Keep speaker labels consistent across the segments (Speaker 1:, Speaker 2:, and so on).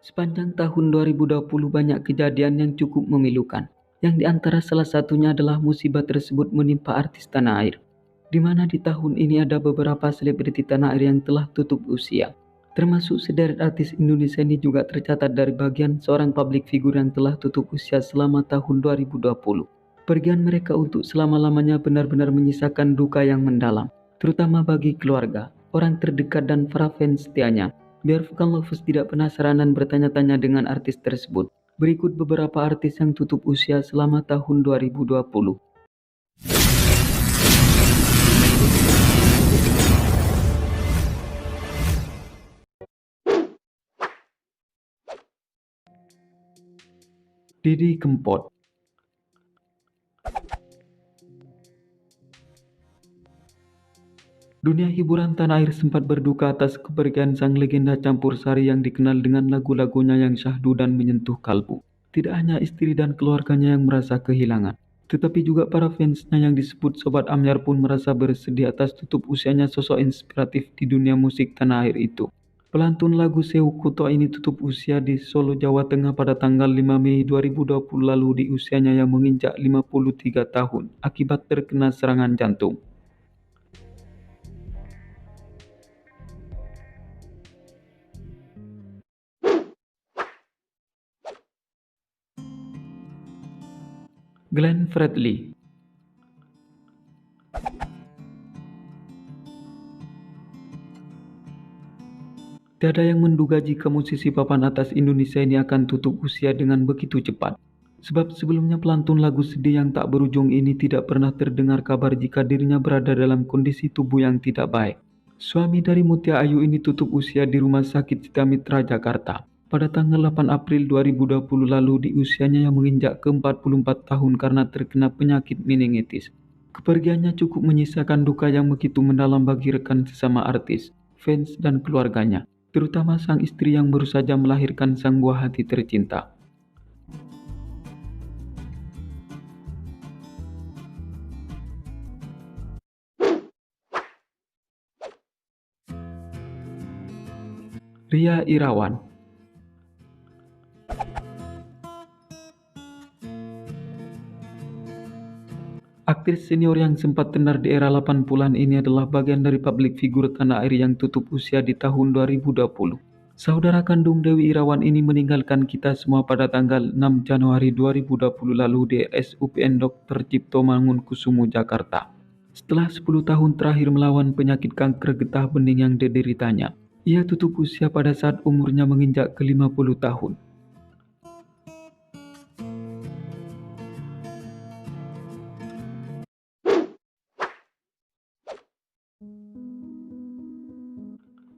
Speaker 1: Sepanjang tahun 2020 banyak kejadian yang cukup memilukan, yang di antara salah satunya adalah musibah tersebut menimpa artis tanah air, di mana di tahun ini ada beberapa selebriti tanah air yang telah tutup usia. Termasuk sederet artis Indonesia ini juga tercatat dari bagian seorang publik figur yang telah tutup usia selama tahun 2020. Pergian mereka untuk selama-lamanya benar-benar menyisakan duka yang mendalam, terutama bagi keluarga, orang terdekat dan para fans setianya. Biar Vulkan Lovers tidak penasaran dan bertanya-tanya dengan artis tersebut, berikut beberapa artis yang tutup usia selama tahun 2020. Didi Kempot. Dunia hiburan tanah air sempat berduka atas kepergian sang legenda campur sari yang dikenal dengan lagu-lagunya yang syahdu dan menyentuh kalbu. Tidak hanya istri dan keluarganya yang merasa kehilangan, tetapi juga para fansnya yang disebut Sobat Amyar pun merasa bersedih atas tutup usianya sosok inspiratif di dunia musik tanah air itu. Pelantun lagu Sewu Kuto ini tutup usia di Solo, Jawa Tengah pada tanggal 5 Mei 2020 lalu di usianya yang menginjak 53 tahun akibat terkena serangan jantung. Glenn Fredly. Tiada yang menduga jika musisi papan atas Indonesia ini akan tutup usia dengan begitu cepat. Sebab sebelumnya pelantun lagu sedih yang tak berujung ini tidak pernah terdengar kabar jika dirinya berada dalam kondisi tubuh yang tidak baik. Suami dari Mutia Ayu ini tutup usia di Rumah Sakit Cita Mitra, Jakarta pada tanggal 8 April 2020 lalu di usianya yang menginjak ke-44 tahun karena terkena penyakit meningitis. Kepergiannya cukup menyisakan duka yang begitu mendalam bagi rekan sesama artis, fans, dan keluarganya, terutama sang istri yang baru saja melahirkan sang buah hati tercinta. Ria Irawan. Aktris senior yang sempat tenar di era 80-an ini adalah bagian dari publik figur tanah air yang tutup usia di tahun 2020. Saudara kandung Dewi Irawan ini meninggalkan kita semua pada tanggal 6 Januari 2020 lalu di RSUPN Dr. Cipto Mangunkusumo, Jakarta. Setelah 10 tahun terakhir melawan penyakit kanker getah bening yang dideritanya, ia tutup usia pada saat umurnya menginjak ke-50 tahun.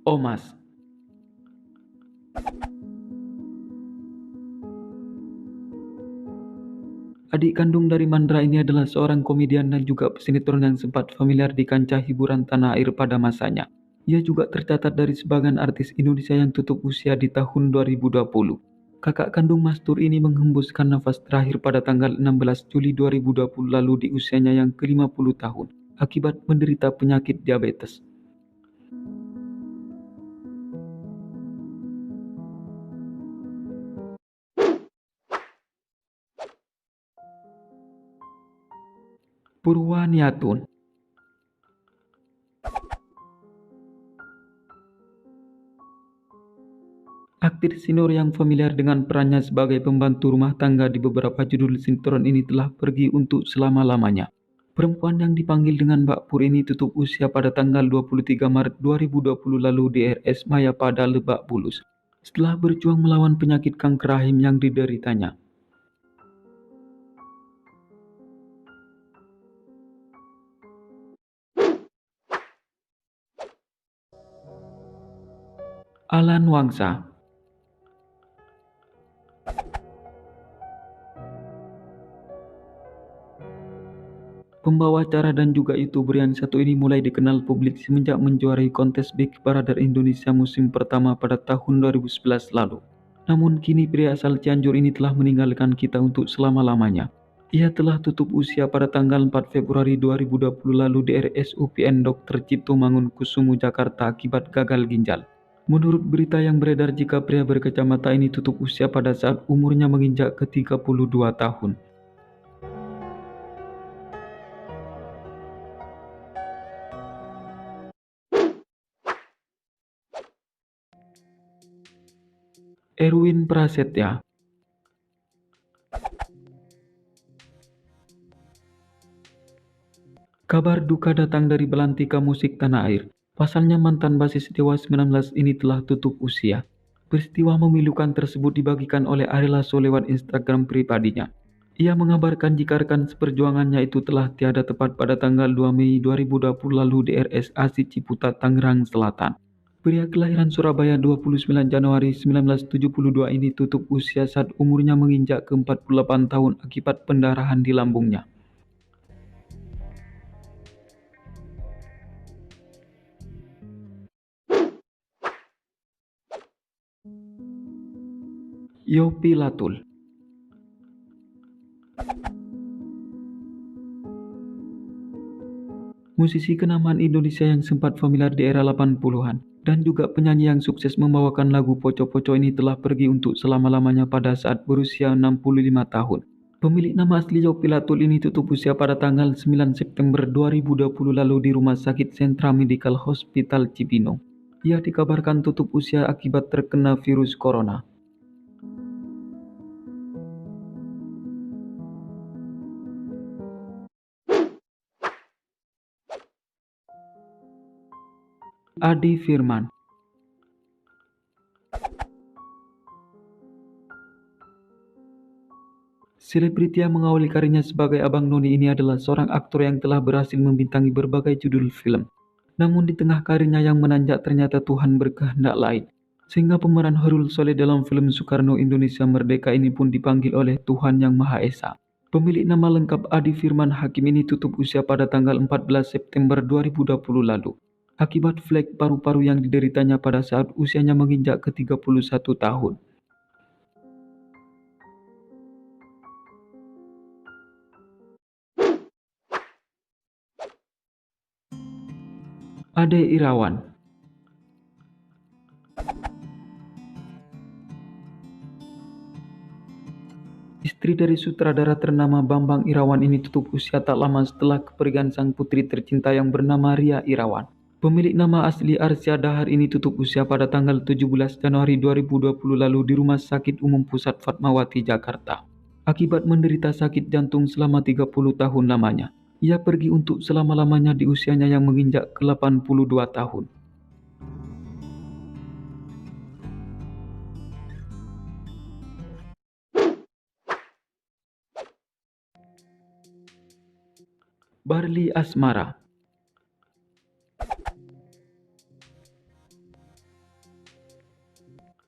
Speaker 1: Omas. Adik kandung dari Mandra ini adalah seorang komedian dan juga pesinetron yang sempat familiar di kancah hiburan tanah air pada masanya. Ia juga tercatat dari sebagian artis Indonesia yang tutup usia di tahun 2020. Kakak kandung Mastur ini menghembuskan nafas terakhir pada tanggal 16 Juli 2020 lalu di usianya yang ke-50 tahun akibat menderita penyakit diabetes. Purwaniatun. Aktris senior yang familiar dengan perannya sebagai pembantu rumah tangga di beberapa judul sinetron ini telah pergi untuk selama-lamanya. Perempuan yang dipanggil dengan Mbak Pur ini tutup usia pada tanggal 23 Maret 2020 lalu di RS Mayapada, Lebak Bulus, setelah berjuang melawan penyakit kanker rahim yang dideritanya. Alan Wangsa. Pembawa acara dan juga YouTuber yang satu ini mulai dikenal publik semenjak menjuarai kontes Big Brother Indonesia musim pertama pada tahun 2011 lalu. Namun kini pria asal Cianjur ini telah meninggalkan kita untuk selama-lamanya. Ia telah tutup usia pada tanggal 4 Februari 2020 lalu di RSUPN Dr. Cipto Mangunkusumo, Jakarta akibat gagal ginjal. Menurut berita yang beredar jika pria berkacamata ini tutup usia pada saat umurnya menginjak ke 32 tahun. Erwin Prasetya. Kabar duka datang dari belantika musik tanah air. Pasalnya mantan basis Dewa 19 ini telah tutup usia. Peristiwa memilukan tersebut dibagikan oleh Ari Lasso lewat Instagram pribadinya. Ia mengabarkan jika rekan seperjuangannya itu telah tiada tepat pada tanggal 2 Mei 2020 lalu di RSAC Ciputat, Tangerang Selatan. Pria kelahiran Surabaya 29 Januari 1972 ini tutup usia saat umurnya menginjak ke 48 tahun akibat pendarahan di lambungnya. Yopi Latul. Musisi kenamaan Indonesia yang sempat familiar di era 80-an dan juga penyanyi yang sukses membawakan lagu Poco-Poco ini telah pergi untuk selama-lamanya pada saat berusia 65 tahun. Pemilik nama asli Yopi Latul ini tutup usia pada tanggal 9 September 2020 lalu di Rumah Sakit Sentra Medical Hospital Cibinong. Ia dikabarkan tutup usia akibat terkena virus corona. Adi Firman. Selebriti yang mengawali karirnya sebagai Abang Noni ini adalah seorang aktor yang telah berhasil membintangi berbagai judul film. Namun di tengah karirnya yang menanjak ternyata Tuhan berkehendak lain. Sehingga pemeran Horul Soleh dalam film Soekarno Indonesia Merdeka ini pun dipanggil oleh Tuhan Yang Maha Esa. Pemilik nama lengkap Adi Firman Hakim ini tutup usia pada tanggal 14 September 2020 lalu. Akibat flek paru-paru yang dideritanya pada saat usianya menginjak ke 31 tahun. Ade Irawan. Istri dari sutradara ternama Bambang Irawan ini tutup usia tak lama setelah kepergian sang putri tercinta yang bernama Ria Irawan. Pemilik nama asli Arsya Dahar ini tutup usia pada tanggal 17 Januari 2020 lalu di Rumah Sakit Umum Pusat Fatmawati, Jakarta. Akibat menderita sakit jantung selama 30 tahun lamanya, ia pergi untuk selama-lamanya di usianya yang menginjak ke 82 tahun. Barli Asmara.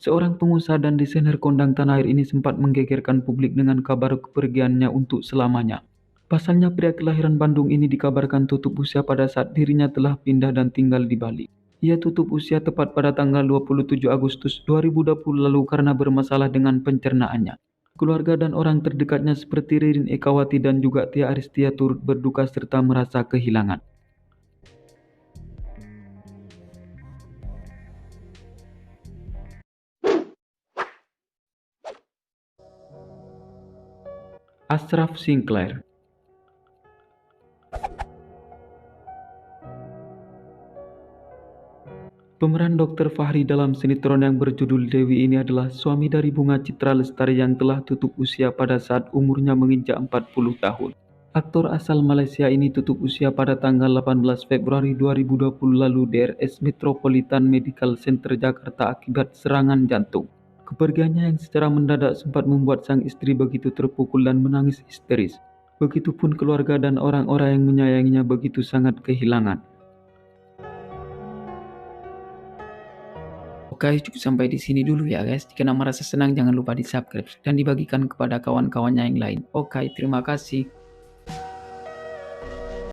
Speaker 1: Seorang pengusaha dan desainer kondang tanah air ini sempat menggegerkan publik dengan kabar kepergiannya untuk selamanya. Pasalnya pria kelahiran Bandung ini dikabarkan tutup usia pada saat dirinya telah pindah dan tinggal di Bali. Ia tutup usia tepat pada tanggal 27 Agustus 2020 lalu karena bermasalah dengan pencernaannya. Keluarga dan orang terdekatnya seperti Ririn Ekawati dan juga Tia Aristia turut berduka serta merasa kehilangan. Ashraf Sinclair. Pemeran Dr. Fahri dalam sinetron yang berjudul Dewi ini adalah suami dari Bunga Citra Lestari yang telah tutup usia pada saat umurnya menginjak 40 tahun. Aktor asal Malaysia ini tutup usia pada tanggal 18 Februari 2020 lalu di RS Metropolitan Medical Center Jakarta akibat serangan jantung. Kepergiannya yang secara mendadak sempat membuat sang istri begitu terpukul dan menangis histeris. Begitupun keluarga dan orang-orang yang menyayanginya begitu sangat kehilangan. Oke, cukup sampai di sini dulu ya guys. Jika merasa senang jangan lupa di subscribe dan dibagikan kepada kawan-kawannya yang lain. Oke, terima kasih.